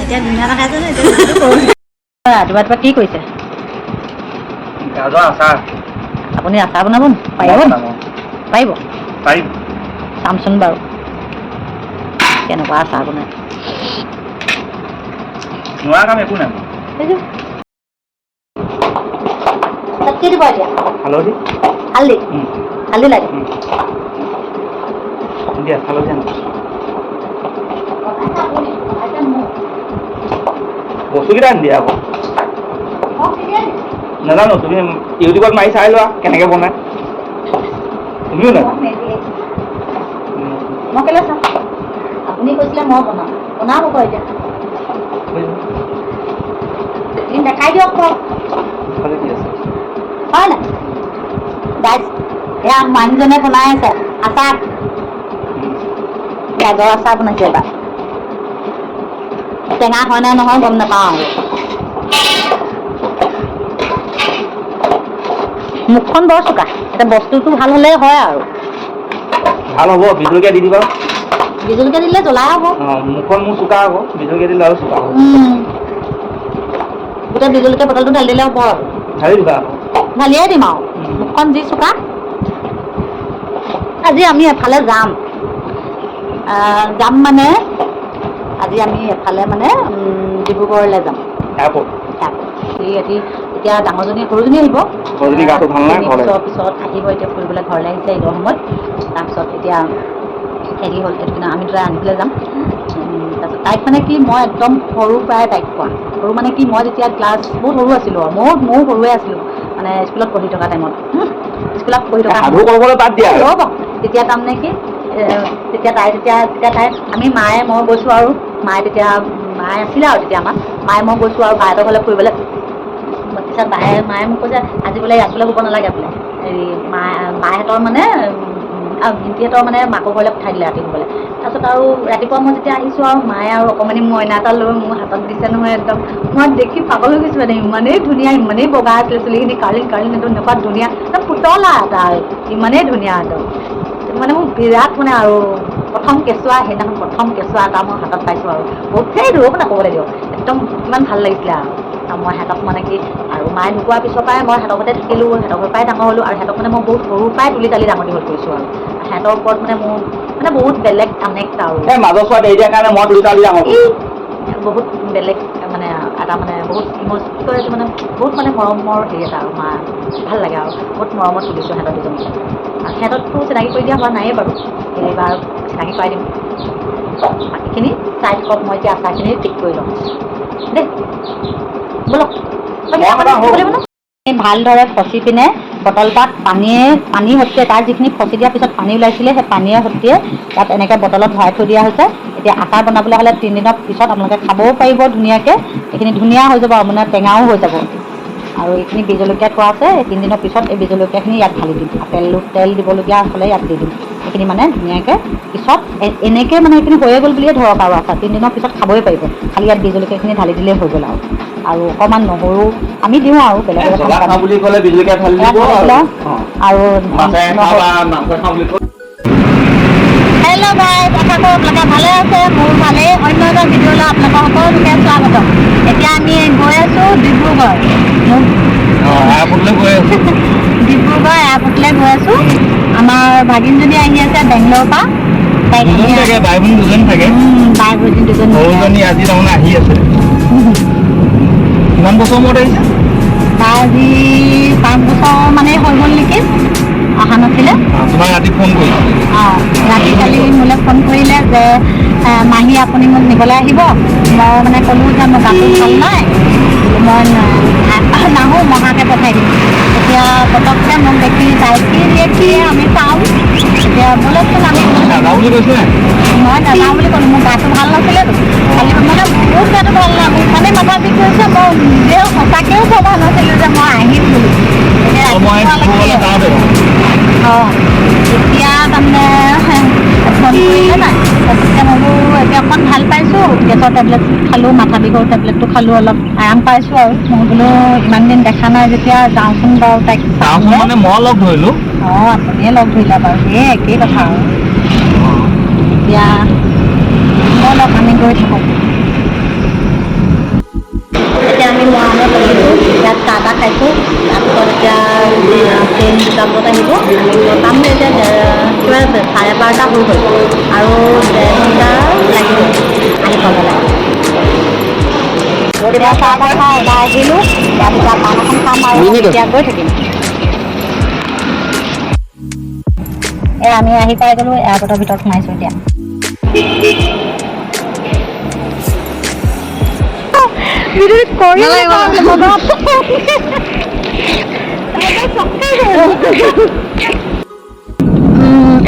এতিয়া ধুনীয়া দেখাইছে নে ৰাতিপুৱা কি কৰিছে? গাজৰ আচাৰ। আপুনি আচাৰ বনাব নি? পাৰিব নি? পাৰিব? পাৰিম। চামচোন বাৰু কেনেকুৱা আচাৰ বনাই। নোৱাৰা কাম একো নাই। তাত কি দিব এতিয়া? হালধি। হালধি? হালধি লাগে? দিয়া হালধি আনো। বস্তুকেইটা আনি দিয়া আকৌ। নাজানো, তুমি ইউটিউবত মাৰি চাই লোৱা কেনেকৈ বনাই। তুমিও নাজানো। মই কেলৈ চাম? আপুনি কৈছিলে মই বনাম, বনাম আকৌ এতিয়া। দেখাই দিয়ক কওক। হয় নাই? গাইজ, এয়া মানুহজনে বনাই আছে আচাৰ। গাজৰ আচাৰ বনাইছে এবাৰ। টেঙা হয় নে নহয় গম নাপাওঁ আৰু। মুখখন বৰ চোকা, এতিয়া বস্তুটো ভাল হ'লে হয় আৰু। ভাল হ'ব, বিজলকীয়া দি দিবা। বিজলকীয়া দিলে জ্বলাই হ'ব। মুখখন মোৰ চোকা আকৌ, বিজলকীয়া দিলে আৰু চোকা হ'ব। গোটেই বিজলকীয়া বটলটো ঢালি দিলে হ'ব আৰু। ঢালি দিবা আকৌ। ঢালিয়ে দিম আৰু, মুখখন যি চোকা। আজি আমি এফালে যাম। মানে আজি আমি এফালে মানে ডিব্ৰুগড়লৈ যাম। এতিয়া ডাঙৰজনী সৰুজনী আহিব। 3 বছৰৰ পিছত আহিব এতিয়া ফুৰিবলৈ ঘৰলৈ আহিছে ঈদৰ সময়ত। তাৰপিছত এতিয়া হেৰি হ'ল, এইটো কিনা আমি দুটাই আনিবলৈ যাম। তাৰপিছত তাইক মানে কি মই একদম সৰুৰ পৰাই তাইক খোৱা। সৰু মানে কি মই যেতিয়া ক্লাছ বহুত সৰু আছিলোঁ আৰু ময়ো সৰুৱে আছিলোঁ মানে স্কুলত পঢ়ি থকা টাইমত। স্কুলত পঢ়ি থকা ৰ'ব তেতিয়া তাৰমানে কি তেতিয়া তাই আমি মায়ে মই গৈছোঁ আৰু মায়ে আছিলে আৰু তেতিয়া আমাৰ মায়ে মই গৈছোঁ আৰু বাহঁতৰ ঘৰলৈ ফুৰিবলৈ। পিছত মায়ে মোক কৈছে আজি বোলে ইয়াতলৈ শুব নালাগে বোলে। হেৰি মাহঁতৰ মানে ভিনটিহঁতৰ মানে মাকৰ ঘৰলৈ পঠাই দিলে ৰাতি শুবলৈ। তাৰপিছত আৰু ৰাতিপুৱা মই যেতিয়া আহিছোঁ আৰু মায়ে আৰু অকণমানি মইনা এটা লৈ মোৰ হাতত দিছে নহয় একদম। মই দেখি পাগল হৈ গৈছোঁ মানে, ইমানেই ধুনীয়া, ইমানেই বগা আছিলে চুলিখিনি কাৰ্লিং এনেকুৱা ধুনীয়া পুতলা এটা ইমানেই ধুনীয়া একদম। মানে মোৰ বিৰাট মানে আৰু প্ৰথম কেঁচুৱা সেইদিনাখন প্ৰথম কেঁচুৱা এটা মই হাতত পাইছোঁ আৰু বহুত ৰ'ব না ক'বলৈ দিয়ক একদম কিমান ভাল লাগিছিলে আৰু মই সিহঁতক মানে কি আৰু মায়ে ঢুকোৱাৰ পিছৰ পৰাই মই সিহঁতৰ ঘৰতে থাকিলোঁ, সিহঁতৰ ঘৰৰ পৰাই ডাঙৰ হ'লোঁ আৰু সিহঁতক মানে মই বহুত সৰুৰ পৰাই তুলি তালি ডাঙৰ দীঘল কৰিছোঁ আৰু সিহঁতৰ ওপৰত মানে মোৰ মানে বহুত বেলেগ কানেক্ট আৰু মাজৰ ছোৱালী এৰি দিয়াৰ কাৰণে মই তুলি তালি ডাঙৰ কৰিছোঁ। বহুত বেলেগ মানে এটা মানে বহুত ইম'চনেল মানে বহুত মানে মৰমৰ হেৰি এটা আৰু মা ভাল লাগে আৰু বহুত মৰমত তুলিছোঁ সিহঁতৰ দুজনীকে আৰু সিহঁতকতো চিনাকি কৰি দিয়া হোৱা নায়েই বাৰু, এইবাৰ চিনাকি কৰাই দিম। বাকীখিনি চাই থাকক, মই এতিয়া আচাৰখিনি ঠিক কৰি লওঁ দেই। ব'লক ভালদৰে ফচি পিনে বটল এটাত পানী সৈতে তাৰ যিখিনি ফচি দিয়াৰ পিছত পানী ওলাইছিলে সেই পানীয়ে সৈতে তাত এনেকৈ বটলত ভৰাই থৈ দিয়া হৈছে। এতিয়া আচাৰ বনাবলৈ হ'লে 3 দিনৰ পিছত আপোনালোকে খাবও পাৰিব ধুনীয়াকৈ। এইখিনি ধুনীয়া হৈ যাব মানে টেঙাও হৈ যাব আৰু এইখিনি বিজলকীয়া থোৱা আছে। 3 দিনৰ পিছত এই বিজলকীয়াখিনি ইয়াত ঢালি দিম। তেল দিবলগীয়া হ'লে ইয়াত দি দিম। এইখিনি মানে ধুনীয়াকৈ পিছত এনেকৈ মানে এইখিনি হৈয়ে গ'ল বুলিয়ে ধৰক আৰু আচাৰ 3 দিনৰ পিছত খাবই পাৰিব। খালি ইয়াত বিজলকীয়াখিনি ঢালি দিলেই হৈ গ'ল আৰু অকণমান নহৰু আমি দিওঁ আৰু বেলেগ বুলি ক'লে বিজলকীয়া ঢালি দিব আৰু হেল্ল' গাইজ, আশা কৰোঁ আপোনালোকে ভালে আছে, মোৰ ভালেই। অন্য এটা ভিডিঅ'লৈ আপোনালোকৰ সকলোকে স্বাগতম। এতিয়া আমি গৈ আছোঁ ডিব্ৰুগড়। ডিব্ৰুগড় এয়াৰপৰ্টলৈ গৈ আছোঁ। আমাৰ ভাগিনজনী আহি আছে বেংগলোৰৰ পৰা। বাই ভনী দুজনী থাকে। বাই ভনী দুজনী আজি তাৰমানে আহি আছে। কিমান বছৰ মূৰত আহিছে? তাই আজি 5 বছৰ মানে হৈ গ'ল নেকি, অহা নাছিলে। তোমাক ৰাতি ফোন কৰিছিলে? ৰাতি কালি মোলৈ ফোন কৰিলে যে মাহী আপুনি মোক নিবলৈ আহিব। মই মানে ক'লোঁ যে মোৰ গাটো ভাল নাই, মই নাহোঁ, মহাকে পঠাই দিম। এতিয়া পটককৈ মোক দেখি তাই কি ৰিয়েক্ট দিয়ে আমি চাওঁ। এতিয়া বোলকচোন আমি নাযাওঁ বুলি কৈছে। মই নাযাওঁ বুলি ক'লোঁ, মোৰ গাটো ভাল নাছিলেতো। খালি মানে বহুত গাটো ভাল নাই, মোৰ মানে মাথা বিষ হৈছে। মই নিজেও সঁচাকৈও ভবা নাছিলোঁ যে মই আহিম বুলি। এতিয়া তাৰমানে ফোন কৰিলে নাই, তাৰপিছতে মই বোলো এতিয়া অকণমান ভাল পাইছোঁ, গেছৰ টেবলেট খালোঁ, মাথা বিষৰ টেবলেটটো খালোঁ, অলপ আৰাম পাইছোঁ আৰু মই বোলো ইমান দিন দেখা নাই যেতিয়া যাওঁচোন বাৰু তাইক মানে মই লগ ধৰিলোঁ। আপুনিয়ে লগ ধৰিলে বাৰু, সেই একেই কথা আৰু এতিয়া ব'লক আমি গৈ থাকোঁ। ক্লাবত আহিব আমি এতিয়া কিবা 12:30 হৈ গ'ল আৰু 1:30 লাগিব আহি পাব লাগে এতিয়া চাহ তাহ খাই এবাৰ আহিলোঁ তাৰপিছত পান এখন খাম আৰু এতিয়া গৈ থাকিম আমি আহি পাই গ'লোঁ এয়াৰপৰ্টৰ ভিতৰত সোমাইছোঁ এতিয়া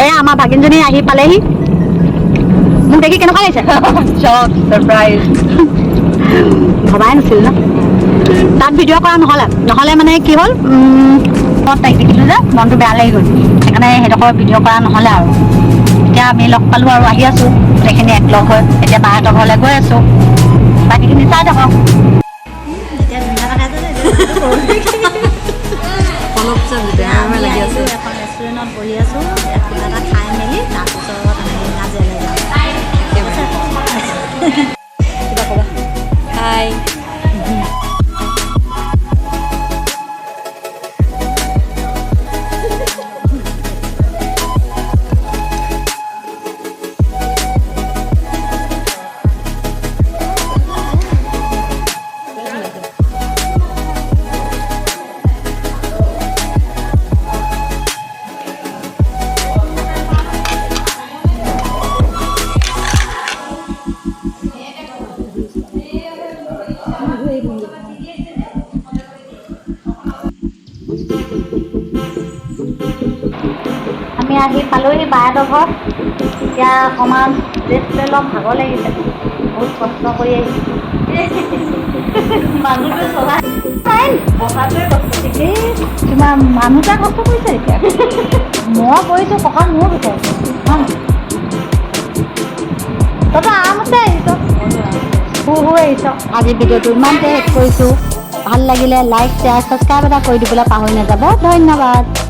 এয়া আমাৰ ভাগিনজনী আহি পালেহি মোক দেখি কেনেকুৱা লাগিছে শ্বক ছাৰপ্ৰাইজ ভবাই নাছিল ন তাত ভিডিঅ' কৰা নহ'লে মানে কি হ'ল মই তাইক দেখিলোঁ যে মনটো বেয়া লাগি গ'ল সেইকাৰণে সেইডোখৰ ভিডিঅ' কৰা নহ'লে আৰু এতিয়া আমি লগ পালোঁ আৰু আহি আছোঁ গোটেইখিনি একলগ হৈ এতিয়া বাহঁতৰ ঘৰলৈ গৈ আছোঁ বাকীখিনি চাই থাকক এখন ৰেষ্টুৰেণ্টত বহি আছোঁ কিবা এটা খাই মেলি তাৰপিছত আমি নাজিৰালৈ যাওঁ কিবা ক'বা হাই আমি আহি পালোহি বাহঁতৰ ঘৰ এতিয়া অকণমান ৰেষ্ট লৈ ল'ম ভাগৰ লাগিছে বহুত কষ্ট কৰি আহিছোঁ মানুহটোৱে চলাই পঢ়াটোৱে কষ্ট ঠিকেই কিমান মানুহটোৱে কষ্ট কৰিছে এতিয়া মই কৰিছোঁ কঁকাল মোৰ বিচাৰিছোঁ তইতো আৰামতে আহিছ শুই আহিছ আজি ভিডিঅ'টো ইমানতে শেষ কৰিছোঁ ভাল লাগিলে লাইক শ্বেয়াৰ ছাবস্ক্ৰাইব এটা কৰি দিবলৈ পাহৰি নাযাব ধন্যবাদ